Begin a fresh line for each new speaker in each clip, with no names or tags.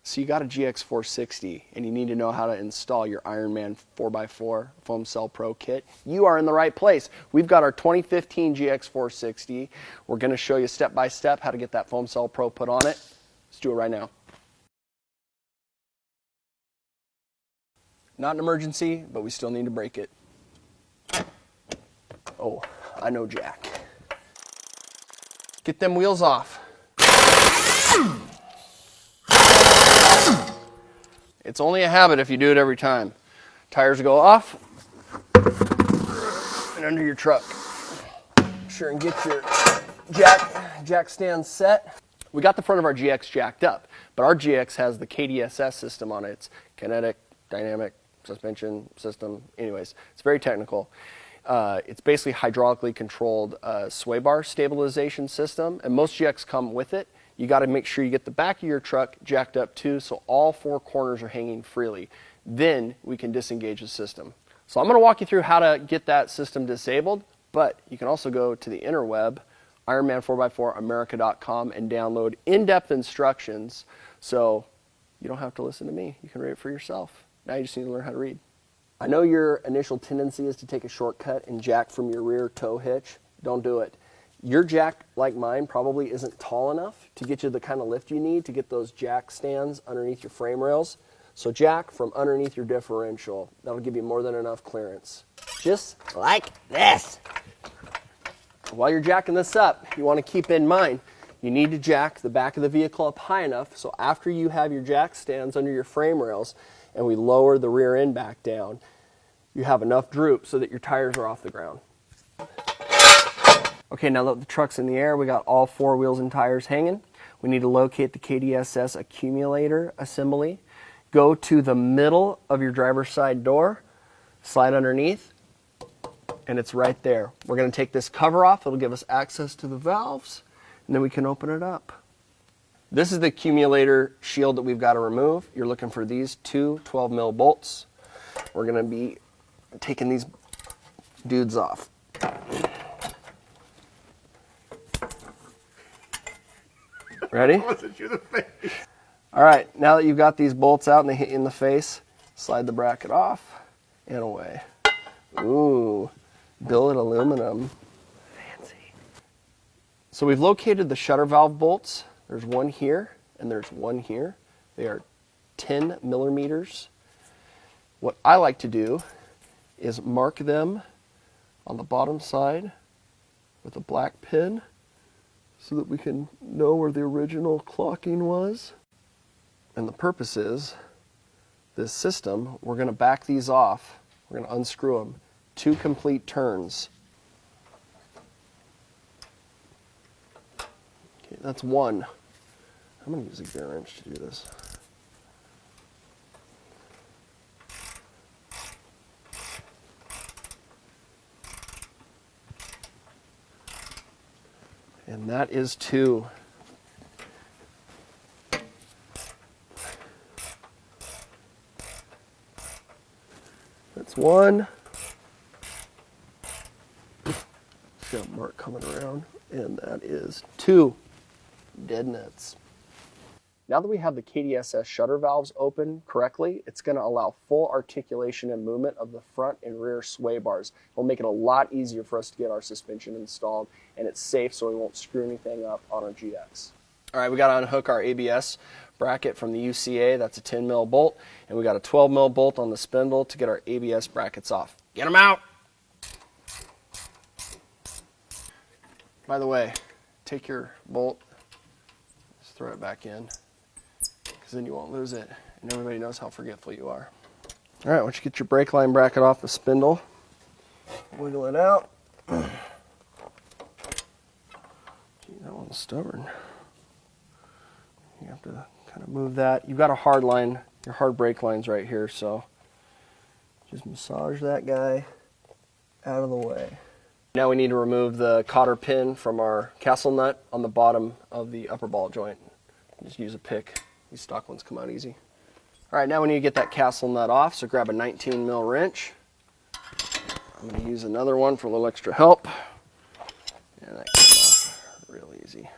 So you got a GX460 and you need to know how to install your Ironman 4x4 Foam Cell Pro kit. You are in the right place. We've got our 2015 GX460. We're going to show you step by step how to get that Foam Cell Pro put on it. Let's do it right now. Not an emergency, but we still need to break it. Oh, I know Jack. Get them wheels off. It's only a habit if you do it every time. Tires go off and under your truck. Sure, and get your jack stand set. We got the front of our GX jacked up, but our GX has the KDSS system on it. It's kinetic, dynamic, suspension system. Anyways, it's very technical. It's basically hydraulically controlled sway bar stabilization system, and most GX come with it. You got to make sure you get the back of your truck jacked up too, so all four corners are hanging freely. Then we can disengage the system. So I'm going to walk you through how to get that system disabled, but you can also go to the interweb, Ironman4x4America.com, and download in-depth instructions, so you don't have to listen to me. You can read it for yourself. Now you just need to learn how to read. I know your initial tendency is to take a shortcut and jack from your rear tow hitch. Don't do it. Your jack, like mine, probably isn't tall enough to get you the kind of lift you need to get those jack stands underneath your frame rails. So jack from underneath your differential. That'll give you more than enough clearance. Just like this. While you're jacking this up, you want to keep in mind, you need to jack the back of the vehicle up high enough so after you have your jack stands under your frame rails and we lower the rear end back down, you have enough droop so that your tires are off the ground. Okay, now that the truck's in the air, we got all four wheels and tires hanging. We need to locate the KDSS accumulator assembly. Go to the middle of your driver's side door, slide underneath, and it's right there. We're going to take this cover off. It'll give us access to the valves, and then we can open it up. This is the accumulator shield that we've got to remove. You're looking for these two 12mm bolts. We're going to be taking these dudes off. Ready? All right, now that you've got these bolts out and they hit you in the face, slide the bracket off and away. Ooh, billet aluminum. Fancy. So we've located the shutter valve bolts. There's one here and there's one here. They are 10 millimeters. What I like to do is mark them on the bottom side with a black pin so that we can know where the original clocking was. And the purpose is, this system, we're going to back these off. We're going to unscrew them 2 complete turns. Okay, that's one. I'm going to use a gear wrench to do this. And that is 2. That's 1. Got Mark coming around. And that is 2. Dead nuts. Now that we have the KDSS shutter valves open correctly, it's going to allow full articulation and movement of the front and rear sway bars. It'll make it a lot easier for us to get our suspension installed, and it's safe so we won't screw anything up on our GX. All right, we got to unhook our ABS bracket from the UCA. That's a 10mm bolt, and we got a 12mm bolt on the spindle to get our ABS brackets off. Get them out! By the way, take your bolt, just throw it back in, because then you won't lose it, and everybody knows how forgetful you are. All right, once you get your brake line bracket off the spindle, wiggle it out. Gee, that one's stubborn. You have to kind of move that. You've got a hard line, your hard brake line's right here, so just massage that guy out of the way. Now we need to remove the cotter pin from our castle nut on the bottom of the upper ball joint. Just use a pick. These stock ones come out easy. All right, now we need to get that castle nut off, so grab a 19mm wrench. I'm going to use another one for a little extra help. And that comes off real easy.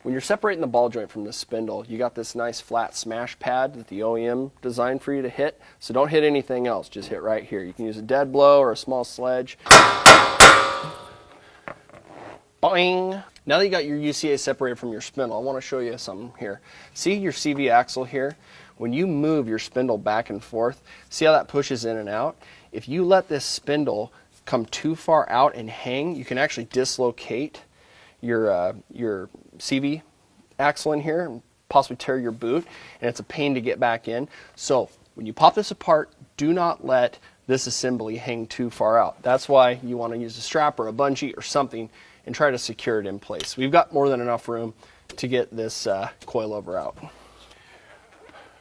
When you're separating the ball joint from the spindle, you got this nice flat smash pad that the OEM designed for you to hit. So don't hit anything else, just hit right here. You can use a dead blow or a small sledge. Boing! Now that you got your UCA separated from your spindle, I want to show you something here. See your CV axle here? When you move your spindle back and forth, see how that pushes in and out? If you let this spindle come too far out and hang, you can actually dislocate your CV axle in here and possibly tear your boot, and it's a pain to get back in. So when you pop this apart, do not let this assembly hang too far out. That's why you want to use a strap or a bungee or something and try to secure it in place. We've got more than enough room to get this coilover out.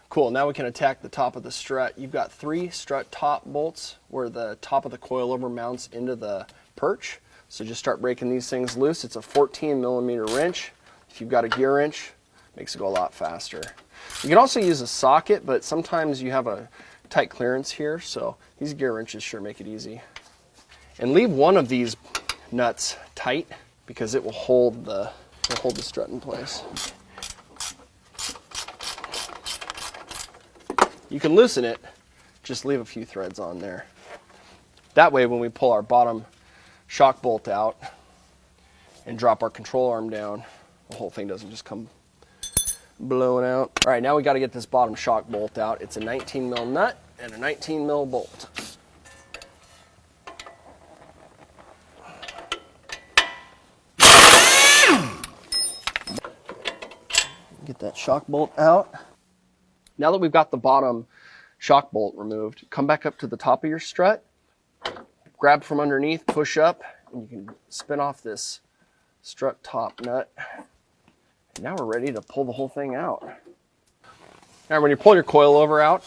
Cool, now we can attack the top of the strut. You've got 3 strut top bolts where the top of the coilover mounts into the perch. So just start breaking these things loose. It's a 14mm wrench. If you've got a gear wrench, it makes it go a lot faster. You can also use a socket, but sometimes you have a tight clearance here, so these gear wrenches sure make it easy. And leave one of these nuts tight because it will hold the strut in place. You can loosen it, just leave a few threads on there. That way when we pull our bottom shock bolt out and drop our control arm down, the whole thing doesn't just come blowing out. All right, now we got to get this bottom shock bolt out. It's a 19mm nut and a 19mm bolt. Get that shock bolt out. Now that we've got the bottom shock bolt removed, come back up to the top of your strut, grab from underneath, push up, and you can spin off this strut top nut. And now we're ready to pull the whole thing out. All right, when you pull your coilover out,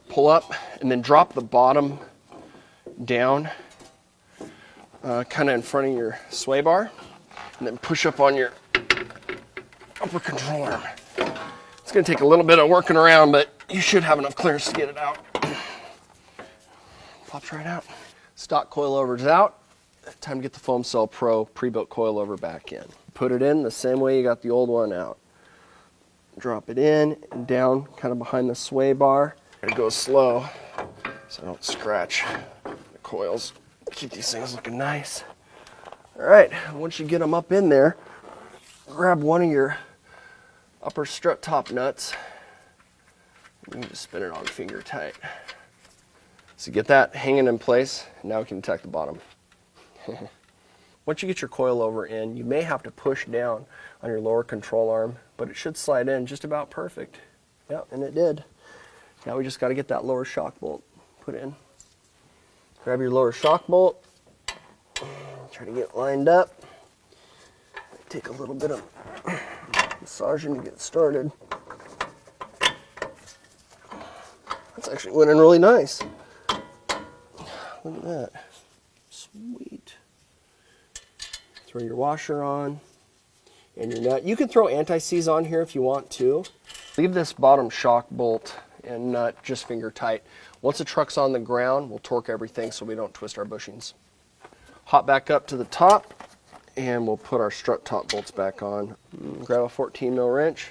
pull up and then drop the bottom down kind of in front of your sway bar, and then push up on your upper control arm. It's going to take a little bit of working around, but you should have enough clearance to get it out. Pops right out. Stock coilover's out. Time to get the Foam Cell Pro pre-built coilover back in. Put it in the same way you got the old one out. Drop it in and down, kind of behind the sway bar. It goes slow so I don't scratch the coils. Keep these things looking nice. All right, once you get them up in there, grab one of your upper strut top nuts. You just spin it on finger tight. So get that hanging in place. Now we can attack the bottom. Once you get your coilover in, you may have to push down on your lower control arm, but it should slide in just about perfect. Yep, and it did. Now we just got to get that lower shock bolt put in. Grab your lower shock bolt. Try to get it lined up. Take a little bit of massaging to get started. That's actually went in really nice. Look at that. Sweet. Throw your washer on and your nut. You can throw anti-seize on here if you want to. Leave this bottom shock bolt and nut just finger tight. Once the truck's on the ground, we'll torque everything so we don't twist our bushings. Hop back up to the top and we'll put our strut top bolts back on. Grab a 14mm wrench.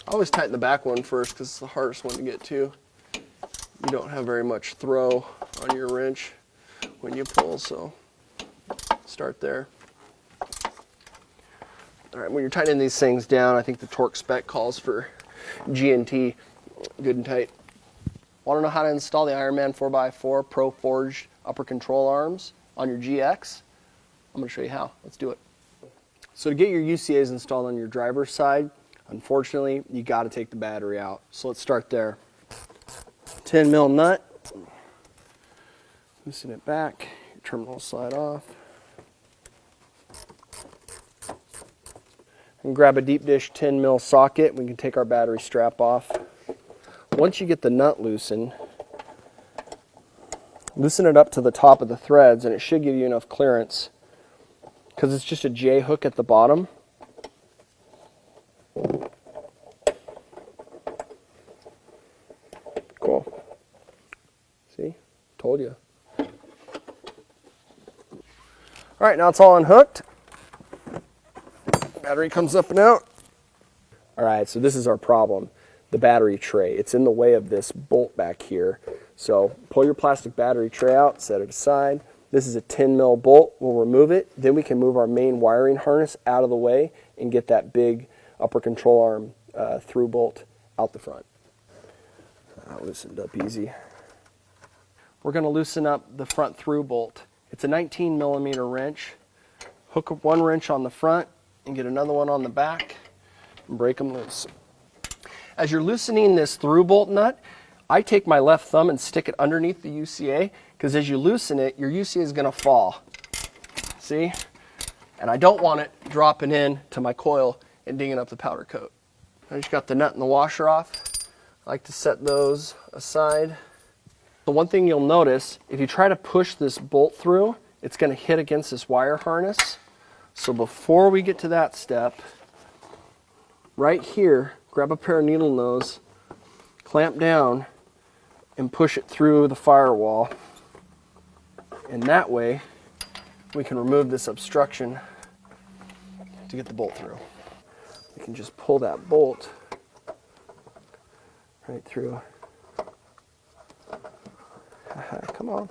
I always tighten the back one first because it's the hardest one to get to. You don't have very much throw on your wrench when you pull, so start there. All right, when you're tightening these things down, I think the torque spec calls for G&T, good and tight. Want to know how to install the Ironman 4x4 Pro Forged upper control arms on your GX? I'm going to show you how. Let's do it. So to get your UCAs installed on your driver's side, unfortunately, you got to take the battery out. So let's start there. 10mm nut. Loosen it back. Your terminal will slide off. And grab a deep dish 10mm socket. We can take our battery strap off. Once you get the nut loosened, loosen it up to the top of the threads, and it should give you enough clearance because it's just a J hook at the bottom. Cool. See? Told you. All right, now it's all unhooked. Battery comes up and out. All right, so this is our problem, the battery tray. It's in the way of this bolt back here. So pull your plastic battery tray out, set it aside. This is a 10 mil bolt. We'll remove it. Then we can move our main wiring harness out of the way and get that big upper control arm through bolt out the front. Loosened up easy. We're going to loosen up the front through bolt. It's a 19 millimeter wrench. Hook up one wrench on the front and get another one on the back and break them loose. As you're loosening this through bolt nut, I take my left thumb and stick it underneath the UCA, because as you loosen it, your UCA is going to fall. See? And I don't want it dropping in to my coil and dinging up the powder coat. I just got the nut and the washer off. I like to set those aside. The one thing you'll notice, if you try to push this bolt through, it's going to hit against this wire harness. So before we get to that step, right here, grab a pair of needle nose, clamp down, and push it through the firewall. And that way, we can remove this obstruction to get the bolt through. We can just pull that bolt right through. Come on.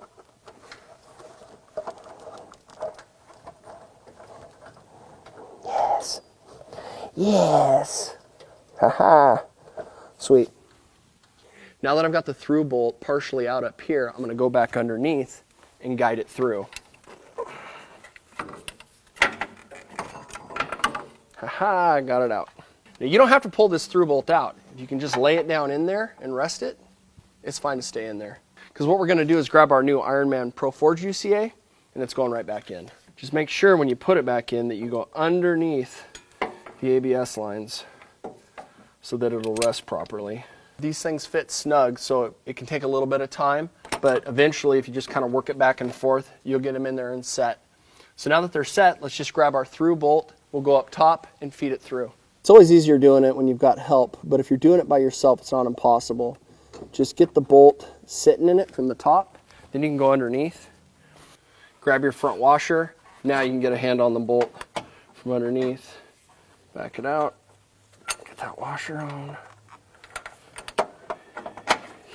Yes. Yes. Haha. Sweet. Now that I've got the through bolt partially out up here, I'm going to go back underneath and guide it through. Haha, got it out. Now you don't have to pull this through bolt out. If you can just lay it down in there and rest it, it's fine to stay in there. Because what we're going to do is grab our new Ironman Pro Forge UCA, and it's going right back in. Just make sure when you put it back in that you go underneath the ABS lines so that it'll rest properly. These things fit snug, so it can take a little bit of time, but eventually if you just kind of work it back and forth, you'll get them in there and set. So now that they're set, let's just grab our through bolt. We'll go up top and feed it through. It's always easier doing it when you've got help, but if you're doing it by yourself, it's not impossible. Just get the bolt sitting in it from the top, then you can go underneath. Grab your front washer. Now you can get a hand on the bolt from underneath. Back it out. Get that washer on.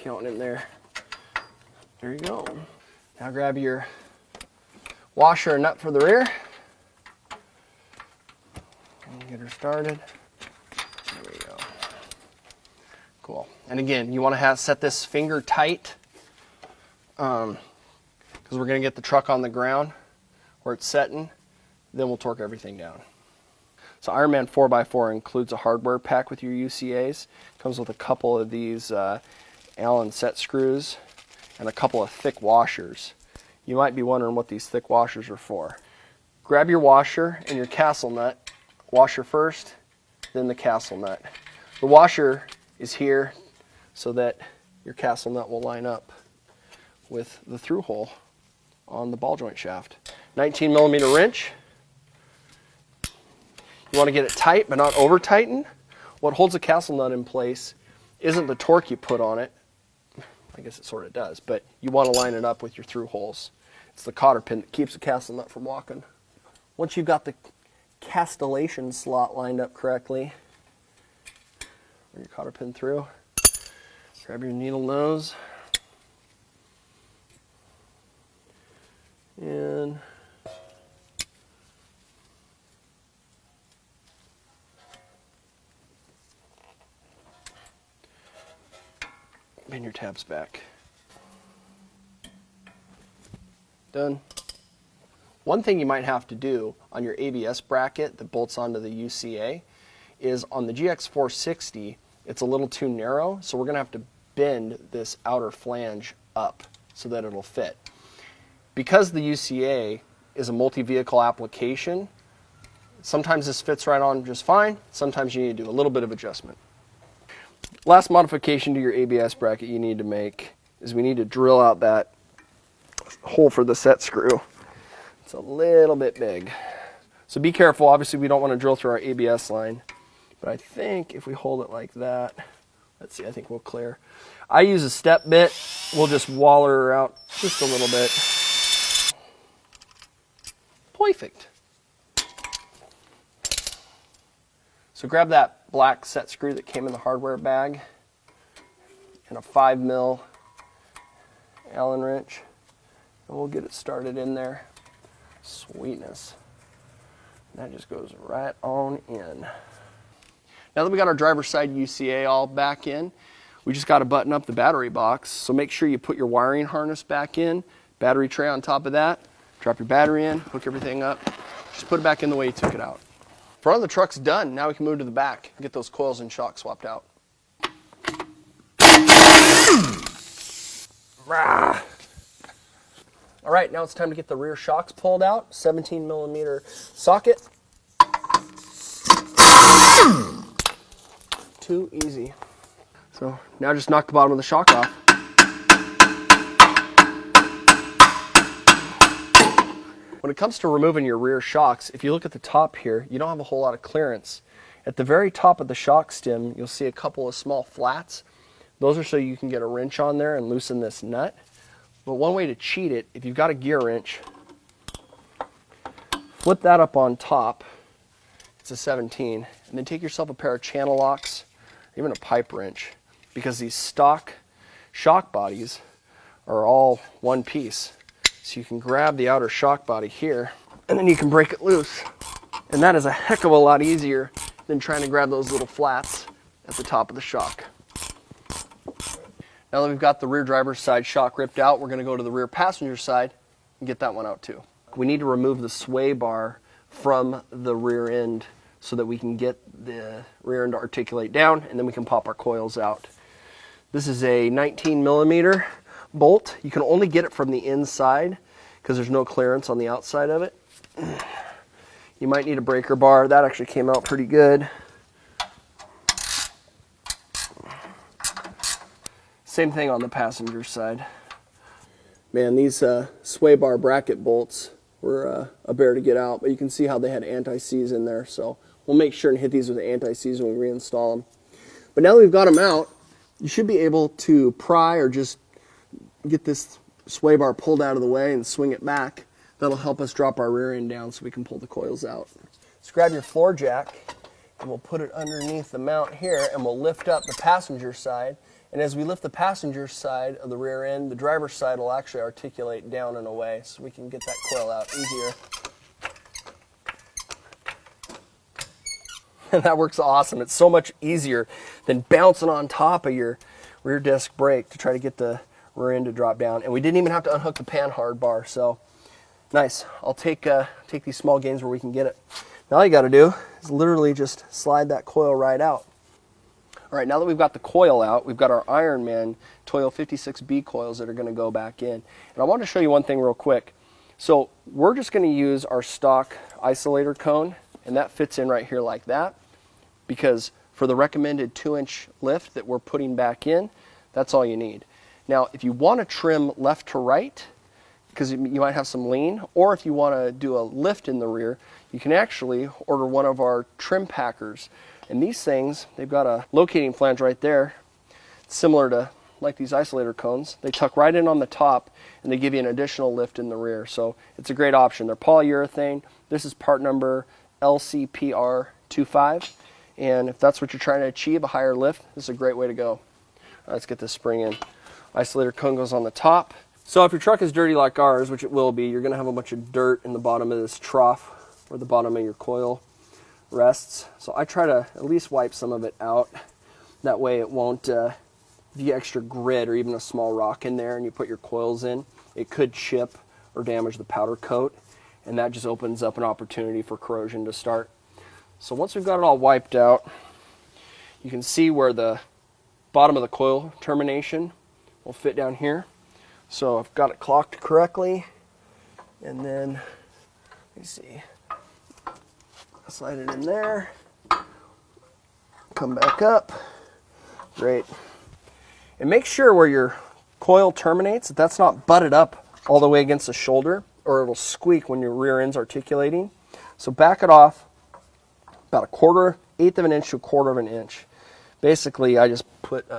Get in there. There you go. Now grab your washer and nut for the rear. And get her started. There we go. Cool. And again, you want to set this finger tight because we're going to get the truck on the ground where it's setting. Then we'll torque everything down. So Ironman 4x4 includes a hardware pack with your UCAs. Comes with a couple of these Allen set screws and a couple of thick washers. You might be wondering what these thick washers are for. Grab your washer and your castle nut. Washer first, then the castle nut. The washer is here so that your castle nut will line up with the through hole on the ball joint shaft. 19 millimeter wrench. You want to get it tight but not over tighten. What holds a castle nut in place isn't the torque you put on it. I guess it sort of does, but you want to line it up with your through holes. It's the cotter pin that keeps the castle nut from walking. Once you've got the castellation slot lined up correctly, run your cotter pin through, grab your needle nose, and bend your tabs back. Done. One thing you might have to do on your ABS bracket that bolts onto the UCA is on the GX460, it's a little too narrow, so we're going to have to bend this outer flange up so that it'll fit. Because the UCA is a multi-vehicle application, sometimes this fits right on just fine, sometimes you need to do a little bit of adjustment. Last modification to your ABS bracket you need to make is we need to drill out that hole for the set screw. It's a little bit big. So be careful. Obviously we don't want to drill through our ABS line, but I think if we hold it like that, let's see, I think we'll clear. I use a step bit. We'll just waller her out just a little bit. Perfect. So grab that black set screw that came in the hardware bag and a 5mm Allen wrench, and we'll get it started in there. Sweetness. And that just goes right on in. Now that we got our driver's side UCA all back in, we just got to button up the battery box. So make sure you put your wiring harness back in, battery tray on top of that, drop your battery in, hook everything up, just put it back in the way you took it out. Front of the truck's done. Now we can move to the back and get those coils and shock swapped out. All right, now it's time to get the rear shocks pulled out. 17mm socket. Too easy. So now just knock the bottom of the shock off. When it comes to removing your rear shocks, if you look at the top here, you don't have a whole lot of clearance. At the very top of the shock stem, you'll see a couple of small flats. Those are so you can get a wrench on there and loosen this nut. But one way to cheat it, if you've got a gear wrench, flip that up on top. It's a 17. And then take yourself a pair of channel locks, or even a pipe wrench, because these stock shock bodies are all one piece. So you can grab the outer shock body here, and then you can break it loose. And that is a heck of a lot easier than trying to grab those little flats at the top of the shock. Now that we've got the rear driver's side shock ripped out, we're going to go to the rear passenger side and get that one out too. We need to remove the sway bar from the rear end so that we can get the rear end to articulate down, and then we can pop our coils out. This is a 19mm bolt. You can only get it from the inside because there's no clearance on the outside of it. You might need a breaker bar. That actually came out pretty good. Same thing on the passenger side. Man, these sway bar bracket bolts were a bear to get out, but you can see how they had anti-seize in there, so we'll make sure and hit these with anti-seize when we reinstall them. But now that we've got them out, you should be able to pry or just get this sway bar pulled out of the way and swing it back. That'll help us drop our rear end down so we can pull the coils out. Just grab your floor jack and we'll put it underneath the mount here, and we'll lift up the passenger side. And as we lift the passenger side of the rear end, the driver's side will actually articulate down and away so we can get that coil out easier. And that works awesome. It's so much easier than bouncing on top of your rear disc brake to try to get the rear end to drop down. And we didn't even have to unhook the panhard bar, so nice. I'll take these small gains where we can get it. Now all you got to do is literally just slide that coil right out. All right, now that we've got the coil out, we've got our Ironman Toyo 56B coils that are going to go back in. And I want to show you one thing real quick. So we're just going to use our stock isolator cone, and that fits in right here like that, because for the recommended 2-inch lift that we're putting back in, that's all you need. Now, if you want to trim left to right, because you might have some lean, or if you want to do a lift in the rear, you can actually order one of our trim packers. And these things, they've got a locating flange right there, similar to like these isolator cones. They tuck right in on the top, and they give you an additional lift in the rear. So it's a great option. They're polyurethane. This is part number LCPR25. And if that's what you're trying to achieve, a higher lift, this is a great way to go. Let's get this spring in. Isolator cone goes on the top. So if your truck is dirty like ours, which it will be, you're going to have a bunch of dirt in the bottom of this trough or the bottom of your coil rests. So I try to at least wipe some of it out. That way it won't be extra grit or even a small rock in there and you put your coils in. It could chip or damage the powder coat, and that just opens up an opportunity for corrosion to start. So once we've got it all wiped out, you can see where the bottom of the coil termination will fit down here. So I've got it clocked correctly, and then let me see, slide it in there, come back up, great. And make sure where your coil terminates, that's not butted up all the way against the shoulder, or it'll squeak when your rear end's articulating. So back it off about a quarter, eighth of an inch to a quarter of an inch. Basically, I just put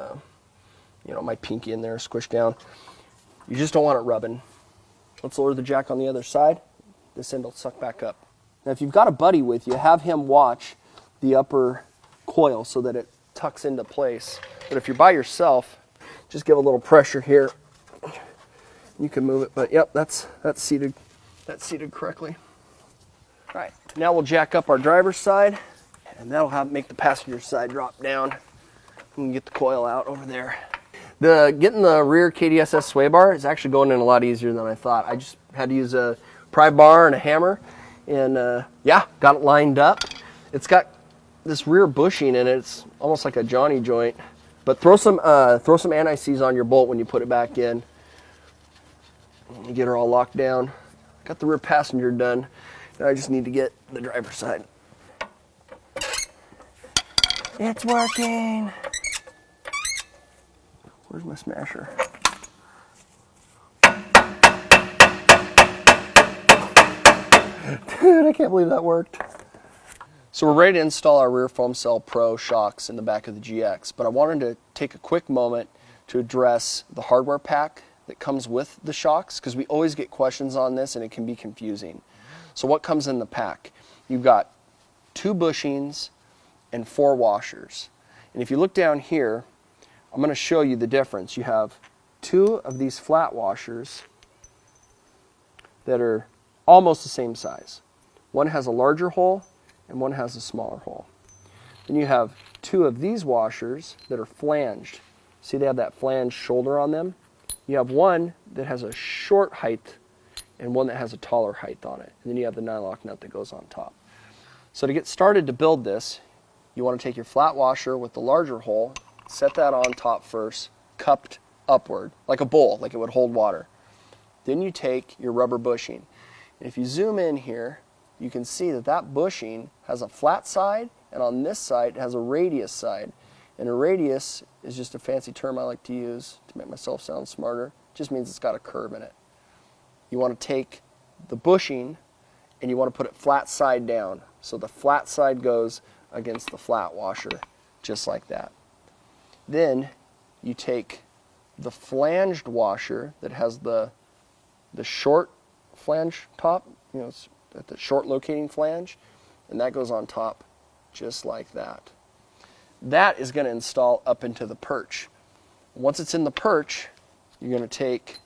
my pinky in there, squished down. You just don't want it rubbing. Let's lower the jack on the other side. This end will suck back up. Now, if you've got a buddy with you, have him watch the upper coil so that it tucks into place. But if you're by yourself, just give a little pressure here. You can move it, but yep, that's seated correctly. All right, now we'll jack up our driver's side, and that'll make the passenger side drop down. We can get the coil out over there. Getting the rear KDSS sway bar is actually going in a lot easier than I thought. I just had to use a pry bar and a hammer, and yeah, got it lined up. It's got this rear bushing in it. It's almost like a Johnny joint. But throw some anti-seize on your bolt when you put it back in. You get her all locked down. Got the rear passenger done. Now I just need to get the driver's side. It's working. Where's my smasher? Dude, I can't believe that worked. So we're ready to install our rear foam cell Pro shocks in the back of the GX, but I wanted to take a quick moment to address the hardware pack that comes with the shocks, because we always get questions on this and it can be confusing. So what comes in the pack? You've got 2 bushings and 4 washers. And if you look down here, I'm going to show you the difference. You have 2 of these flat washers that are almost the same size. One has a larger hole and one has a smaller hole. Then you have 2 of these washers that are flanged. See, they have that flanged shoulder on them. You have one that has a short height and one that has a taller height on it. And then you have the nylock nut that goes on top. So to get started to build this, you want to take your flat washer with the larger hole, set that on top first, cupped upward, like a bowl, like it would hold water. Then you take your rubber bushing. And if you zoom in here, you can see that that bushing has a flat side, and on this side it has a radius side. And a radius is just a fancy term I like to use to make myself sound smarter. It just means it's got a curve in it. You want to take the bushing and you want to put it flat side down. So the flat side goes against the flat washer, just like that. Then you take the flanged washer that has the short flange top, you know, it's at the short locating flange, and that goes on top just like that. That is going to install up into the perch. Once it's in the perch, you're going to take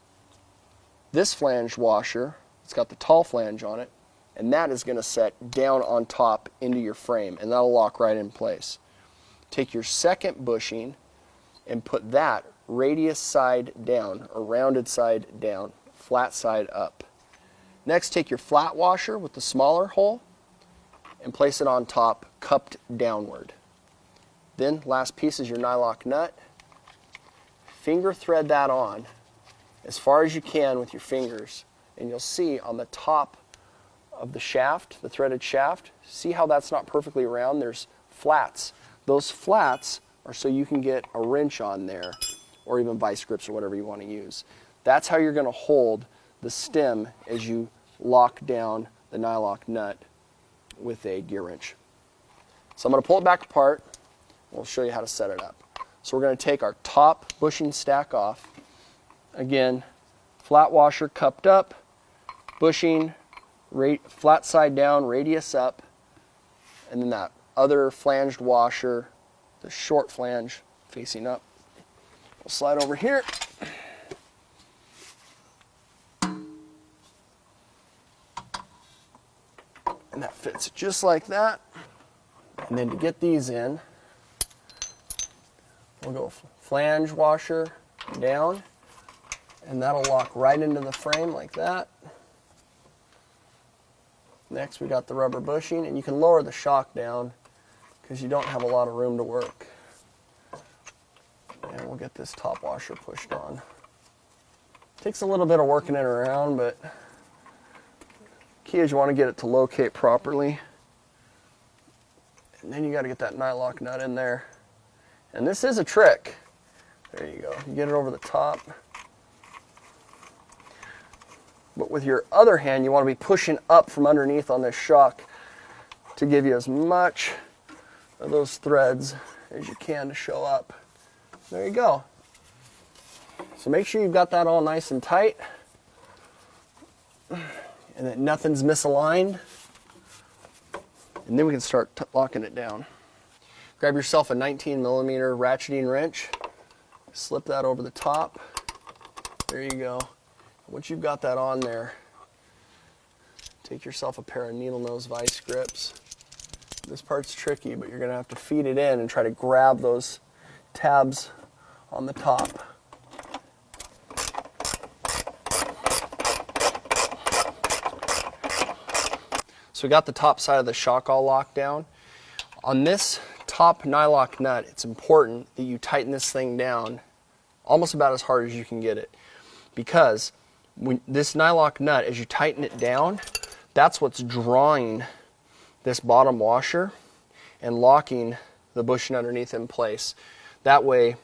this flange washer, it's got the tall flange on it, and that is going to set down on top into your frame, and that'll lock right in place. Take your second bushing and put that radius side down, or rounded side down, flat side up. Next, take your flat washer with the smaller hole and place it on top, cupped downward. Then, last piece is your nylock nut. Finger thread that on as far as you can with your fingers, and you'll see on the top of the shaft, the threaded shaft, see how that's not perfectly round? There's flats. Those flats are so you can get a wrench on there, or even vice grips or whatever you want to use. That's how you're going to hold the stem as you lock down the nylock nut with a gear wrench. So I'm going to pull it back apart. We'll show you how to set it up. So we're going to take our top bushing stack off. Again, flat washer cupped up, bushing, flat side down, radius up, and then that other flanged washer, the short flange facing up. We'll slide over here. And that fits just like that. And then to get these in, we'll go flange washer down, and that'll lock right into the frame like that. Next, we got the rubber bushing, and you can lower the shock down because you don't have a lot of room to work. And we'll get this top washer pushed on. Takes a little bit of working it around, but key is you want to get it to locate properly. And then you got to get that nylock nut in there. And this is a trick. There you go. You get it over the top. But with your other hand, you want to be pushing up from underneath on this shock to give you as much of those threads as you can to show up. There you go. So make sure you've got that all nice and tight and that nothing's misaligned. And then we can start locking it down. Grab yourself a 19mm ratcheting wrench, slip that over the top. There you go. Once you've got that on there, take yourself a pair of needle nose vice grips. This part's tricky, but you're going to have to feed it in and try to grab those tabs on the top. So we got the top side of the shock all locked down. On this top nylock nut, it's important that you tighten this thing down almost about as hard as you can get it, because when this nylock nut, as you tighten it down, that's what's drawing this bottom washer and locking the bushing underneath in place. That way,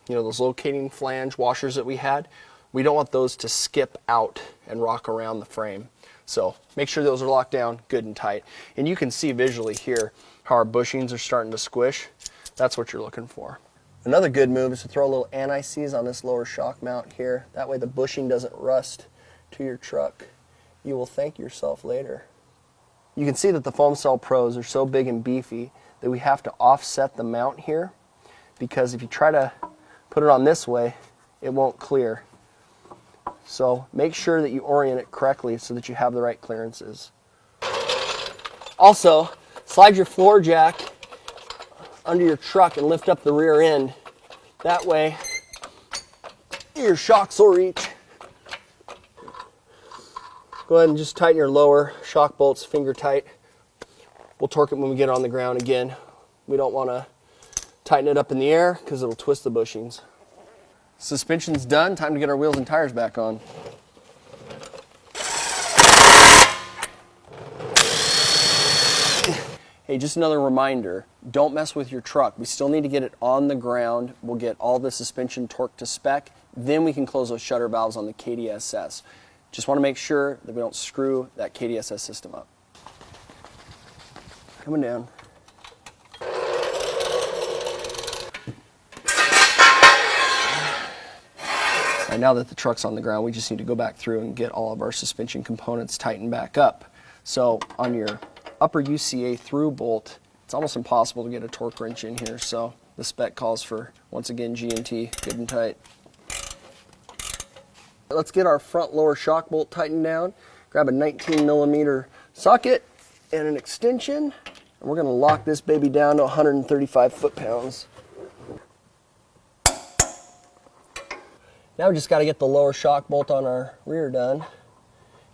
you know, those locating flange washers that we had, we don't want those to skip out and rock around the frame. So make sure those are locked down good and tight. And you can see visually here how our bushings are starting to squish. That's what you're looking for. Another good move is to throw a little anti-seize on this lower shock mount here. That way the bushing doesn't rust to your truck. You will thank yourself later. You can see that the Foam Cell Pros are so big and beefy that we have to offset the mount here, because if you try to put it on this way, it won't clear. So make sure that you orient it correctly so that you have the right clearances. Also, slide your floor jack under your truck and lift up the rear end. That way, your shocks will reach. Go ahead and just tighten your lower shock bolts finger tight. We'll torque it when we get it on the ground again. We don't want to tighten it up in the air because it'll twist the bushings. Suspension's done. Time to get our wheels and tires back on. Hey, just another reminder, don't mess with your truck. We still need to get it on the ground. We'll get all the suspension torqued to spec. Then we can close those shutter valves on the KDSS. Just want to make sure that we don't screw that KDSS system up. Coming down. Right, now that the truck's on the ground, we just need to go back through and get all of our suspension components tightened back up. So on your upper UCA through bolt, it's almost impossible to get a torque wrench in here, so the spec calls for, once again, G&T, good and tight. Let's get our front lower shock bolt tightened down. Grab a 19mm socket and an extension, and we're going to lock this baby down to 135 foot-pounds. Now we just got to get the lower shock bolt on our rear done.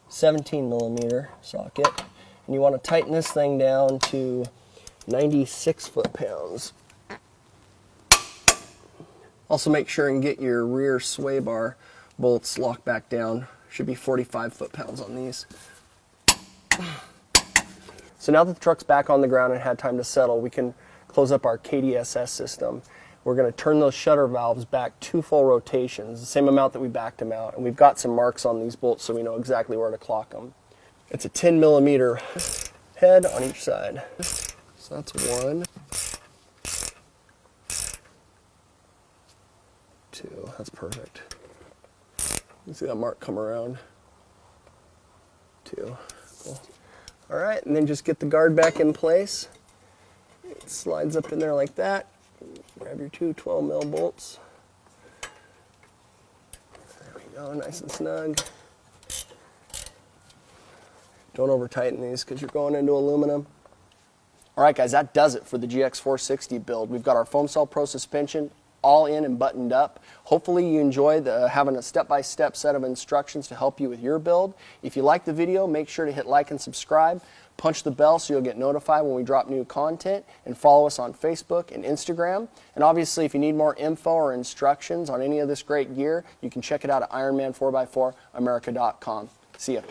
17mm socket. And you want to tighten this thing down to 96 foot-pounds. Also make sure and get your rear sway bar bolts locked back down. Should be 45 foot-pounds on these. So now that the truck's back on the ground and had time to settle, we can close up our KDSS system. We're going to turn those shutter valves back 2 full rotations, the same amount that we backed them out. And we've got some marks on these bolts so we know exactly where to clock them. It's a 10mm head on each side. So that's 1, 2, that's perfect. You see that mark come around. 2, cool. All right, and then just get the guard back in place. It slides up in there like that. Grab your 2 12mm bolts. There we go, nice and snug. Don't over tighten these because you're going into aluminum. All right, guys, that does it for the GX460 build. We've got our Foam Cell Pro suspension all in and buttoned up. Hopefully you enjoyed having a step-by-step set of instructions to help you with your build. If you like the video, make sure to hit like and subscribe. Punch the bell so you'll get notified when we drop new content, and follow us on Facebook and Instagram. And obviously, if you need more info or instructions on any of this great gear, you can check it out at Ironman4x4America.com. See ya.